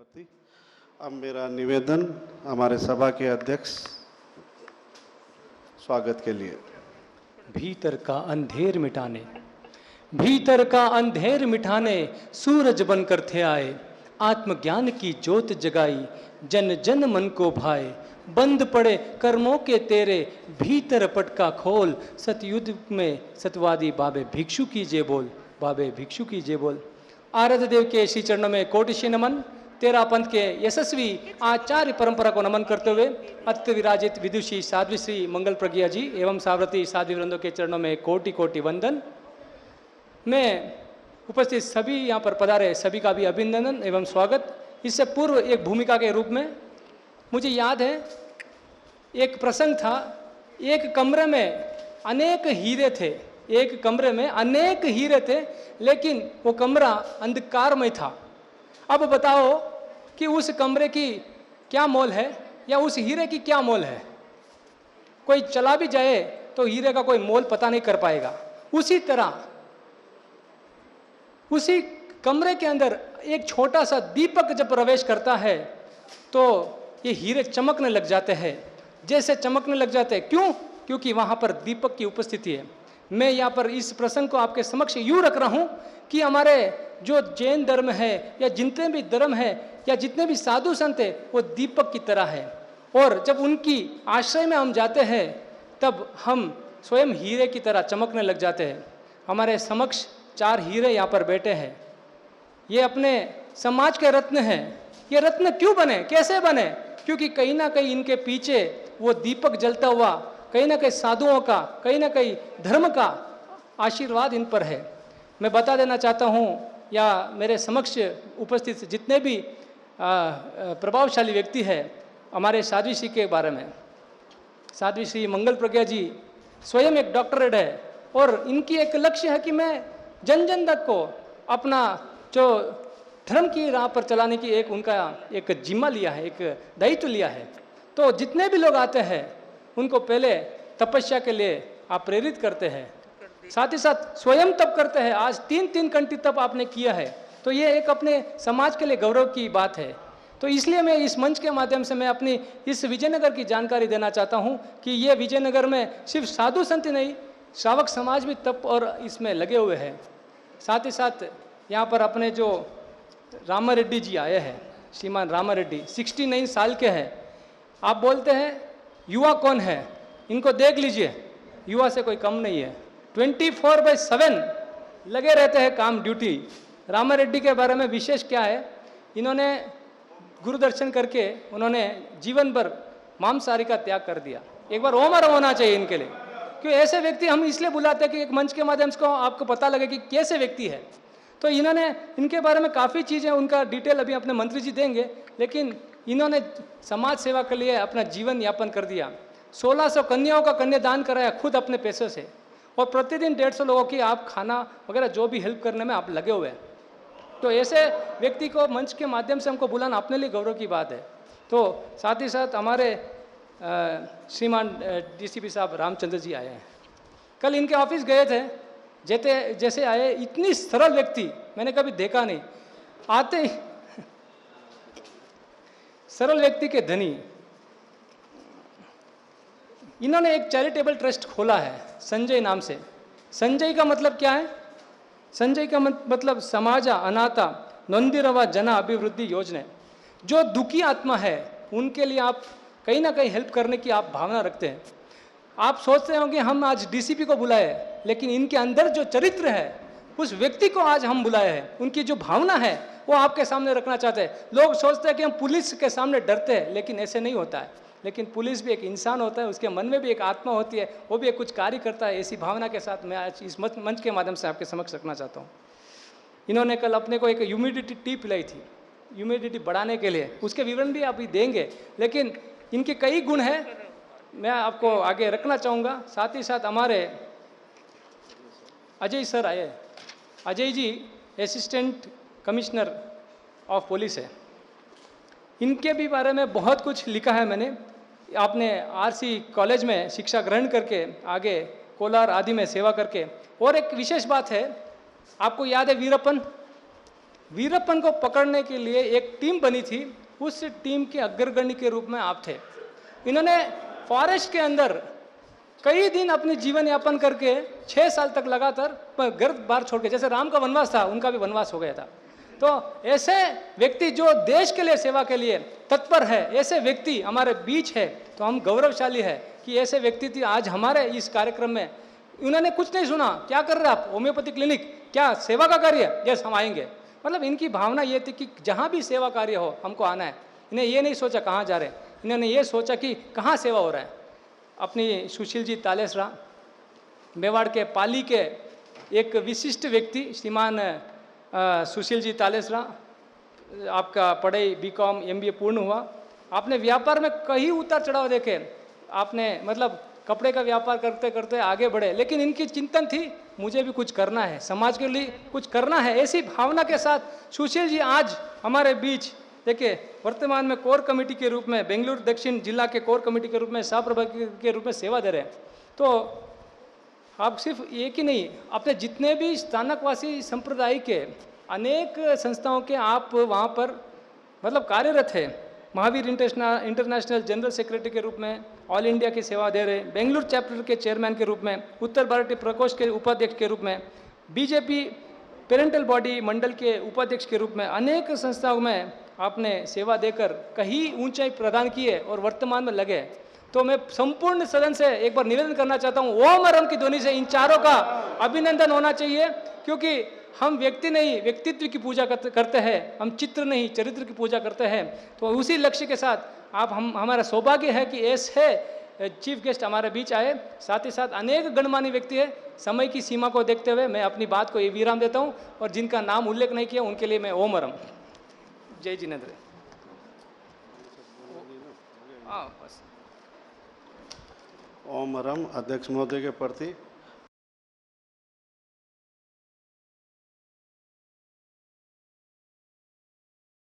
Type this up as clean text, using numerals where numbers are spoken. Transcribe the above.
प्रति अब मेरा निवेदन हमारे सभा के अध्यक्ष स्वागत के लिए। भीतर का अंधेर मिटाने, भीतर का अंधेर मिटाने सूरज बनकर थे आए, आत्मज्ञान की ज्योत जगाई, जन जन मन को भाए, बंद पड़े कर्मों के तेरे, भीतर पटका खोल, सतयुग में सतवादी बाबे भिक्षु की जय बोल, बाबे भिक्षु की जय बोल। आराध्य देव के श्री चरणों में कोटि नमन। तेरा पंथ के यशस्वी आचार्य परंपरा को नमन करते हुए अत्य विराजित विदुषी साध्वी श्री मंगल प्रज्ञा जी एवं सावरती साध्वी वृंदों के चरणों में कोटि कोटि वंदन। मैं उपस्थित सभी यहाँ पर पधारे सभी का भी अभिनंदन एवं स्वागत। इससे पूर्व एक भूमिका के रूप में मुझे याद है एक प्रसंग था। एक कमरे में अनेक हीरे थे, एक कमरे में अनेक हीरे थे, लेकिन वो कमरा अंधकारमय था। अब बताओ कि उस कमरे की क्या मोल है या उस हीरे की क्या मोल है। कोई चला भी जाए तो हीरे का कोई मोल पता नहीं कर पाएगा। उसी तरह उसी कमरे के अंदर एक छोटा सा दीपक जब प्रवेश करता है तो ये हीरे चमकने लग जाते हैं, जैसे चमकने लग जाते हैं। क्यों? क्योंकि वहां पर दीपक की उपस्थिति है। मैं यहाँ पर इस प्रसंग को आपके समक्ष यूँ रख रहा हूँ कि हमारे जो जैन धर्म है या जितने भी धर्म है या जितने भी साधु संत है वो दीपक की तरह है, और जब उनकी आश्रय में हम जाते हैं तब हम स्वयं हीरे की तरह चमकने लग जाते हैं। हमारे समक्ष 4 हीरे यहाँ पर बैठे हैं। ये अपने समाज के रत्न हैं। ये रत्न क्यों बने, कैसे बने? क्योंकि कहीं ना कहीं इनके पीछे वो दीपक जलता हुआ कहीं ना कहीं साधुओं का, कहीं ना कहीं धर्म का आशीर्वाद इन पर है। मैं बता देना चाहता हूँ या मेरे समक्ष उपस्थित जितने भी प्रभावशाली व्यक्ति हैं हमारे साध्वी श्री के बारे में। साध्वी श्री मंगल प्रज्ञा जी स्वयं एक डॉक्टरेट है और इनकी एक लक्ष्य है कि मैं जन जन तक को अपना जो धर्म की राह पर चलाने की एक उनका एक जिम्मा लिया है, एक दायित्व लिया है। तो जितने भी लोग आते हैं उनको पहले तपस्या के लिए आप प्रेरित करते हैं, साथ ही साथ स्वयं तप करते हैं। आज 3 घंटे तप आपने किया है, तो ये एक अपने समाज के लिए गौरव की बात है। तो इसलिए मैं इस मंच के माध्यम से मैं अपनी इस विजयनगर की जानकारी देना चाहता हूँ कि ये विजयनगर में सिर्फ साधु संत नहीं, श्रावक समाज भी तप और इसमें लगे हुए हैं। साथ ही साथ यहाँ पर अपने जो रामा रेड्डी जी आए हैं, श्रीमान रामा रेड्डी 69 साल के हैं। आप बोलते हैं युवा कौन है, इनको देख लीजिए, युवा से कोई कम नहीं है। 24/7 लगे रहते हैं काम ड्यूटी। रामा रेड्डी के बारे में विशेष क्या है, इन्होंने गुरु दर्शन करके उन्होंने जीवन भर मांसाहारी का त्याग कर दिया। एक बार ओमर होना चाहिए इनके लिए, क्यों ऐसे व्यक्ति हम इसलिए बुलाते हैं कि एक मंच के माध्यम से आपको पता लगे कि कैसे व्यक्ति है। तो इन्होंने इनके बारे में काफ़ी चीज़ें, उनका डिटेल अभी अपने मंत्री जी देंगे, लेकिन इन्होंने समाज सेवा के लिए अपना जीवन यापन कर दिया। 1600 कन्याओं का कन्यादान कराया खुद अपने पैसे से, और प्रतिदिन 150 लोगों की आप खाना वगैरह जो भी हेल्प करने में आप लगे हुए हैं। तो ऐसे व्यक्ति को मंच के माध्यम से हमको बुलाना अपने लिए गौरव की बात है। तो साथ ही साथ हमारे श्रीमान डीसीपी साहब रामचंद्र जी आए हैं। कल इनके ऑफिस गए थे, जैसे आए, इतनी सरल व्यक्ति मैंने कभी देखा नहीं। आते ही सरल व्यक्ति के धनी। इन्होंने एक चैरिटेबल ट्रस्ट खोला है संजय नाम से। संजय का मतलब क्या है? संजय का मतलब समाज अनाथा नोंदिरवा जना अभिवृद्धि योजना। जो दुखी आत्मा है उनके लिए आप कहीं ना कहीं हेल्प करने की आप भावना रखते हैं। आप सोचते होंगे हम आज डीसीपी को बुलाए, लेकिन इनके अंदर जो चरित्र है उस व्यक्ति को आज हम बुलाए हैं। उनकी जो भावना है वो आपके सामने रखना चाहते हैं। लोग सोचते हैं कि हम पुलिस के सामने डरते हैं, लेकिन ऐसे नहीं होता है। लेकिन पुलिस भी एक इंसान होता है, उसके मन में भी एक आत्मा होती है, वो भी एक कुछ कार्य करता है। ऐसी भावना के साथ मैं आज इस मंच के माध्यम से आपके समक्ष रखना चाहता हूँ। इन्होंने कल अपने को एक ह्यूमिडिटी टी पिलाई थी, ह्यूमिडिटी बढ़ाने के लिए। उसके विवरण भी अभी देंगे, लेकिन इनके कई गुण हैं, मैं आपको आगे रखना चाहूँगा। साथ ही साथ हमारे अजय सर आए। Ajay ji assistant commissioner of police है। इनके भी बारे में बहुत कुछ लिखा है मैंने। आपने आरसी कॉलेज में शिक्षा ग्रहण करके आगे कोलार आदि में सेवा करके। और एक विशेष बात है, आपको याद है वीरप्पन? वीरप्पन को पकड़ने के लिए एक टीम बनी थी, उस टीम के अग्रगण्य के रूप में आप थे। इन्होंने फॉरेस्ट के अंदर कई दिन अपनी जीवन यापन करके 6 साल तक लगातार घर बार छोड़ के, जैसे राम का वनवास था उनका भी वनवास हो गया था। तो ऐसे व्यक्ति जो देश के लिए सेवा के लिए तत्पर है, ऐसे व्यक्ति हमारे बीच है, तो हम गौरवशाली है कि ऐसे व्यक्ति थी आज हमारे इस कार्यक्रम में। उन्होंने कुछ नहीं सुना, क्या कर रहे आप, होम्योपैथी क्लिनिक, क्या सेवा का कार्य, यस हम आएंगे। मतलब इनकी भावना ये थी कि जहाँ भी सेवा कार्य हो हमको आना है। इन्हें ये नहीं सोचा कहाँ जा रहे हैं, इन्होंने ये सोचा कि कहाँ सेवा हो रहा है। अपनी सुशील जी तालेसरा, मेवाड़ के पाली के एक विशिष्ट व्यक्ति श्रीमान सुशील जी तालेसरा, आपका पढ़ाई बीकॉम एमबीए पूर्ण हुआ। आपने व्यापार में कई उतार चढ़ाव देखे, आपने मतलब कपड़े का व्यापार करते करते आगे बढ़े, लेकिन इनकी चिंतन थी मुझे भी कुछ करना है, समाज के लिए कुछ करना है। ऐसी भावना के साथ सुशील जी आज हमारे बीच, देखिए वर्तमान में कोर कमेटी के रूप में, बेंगलुरु दक्षिण जिला के कोर कमेटी के रूप में, सहप्रभारी के रूप में सेवा दे रहे हैं। तो आप सिर्फ एक ही नहीं, अपने जितने भी स्थानकवासी संप्रदाय के अनेक संस्थाओं के आप वहाँ पर मतलब कार्यरत है। महावीर इंटरनेशनल जनरल सेक्रेटरी के रूप में ऑल इंडिया की सेवा दे रहे, बेंगलुरु चैप्टर के चेयरमैन के रूप में, उत्तर भारतीय प्रकोष्ठ के उपाध्यक्ष के रूप में, बीजेपी पेरेंटल बॉडी मंडल के उपाध्यक्ष के रूप में, अनेक संस्थाओं में आपने सेवा देकर कहीं ऊंचाई प्रदान की है और वर्तमान में लगे। तो मैं संपूर्ण सदन से एक बार निवेदन करना चाहता हूँ, ओम अरम की ध्वनि से इन चारों का अभिनंदन होना चाहिए, क्योंकि हम व्यक्ति नहीं व्यक्तित्व की पूजा करते हैं, हम चित्र नहीं चरित्र की पूजा करते हैं। तो उसी लक्ष्य के साथ आप हमारा सौभाग्य है कि ऐसे चीफ गेस्ट हमारे बीच आए, साथ ही साथ अनेक गणमान्य व्यक्ति है। समय की सीमा को देखते हुए मैं अपनी बात को ये विराम देता हूँ, और जिनका नाम उल्लेख नहीं किया उनके लिए मैं ओम अरम। जय जिनेन्द्र। ओम अरम अध्यक्ष महोदय के प्रति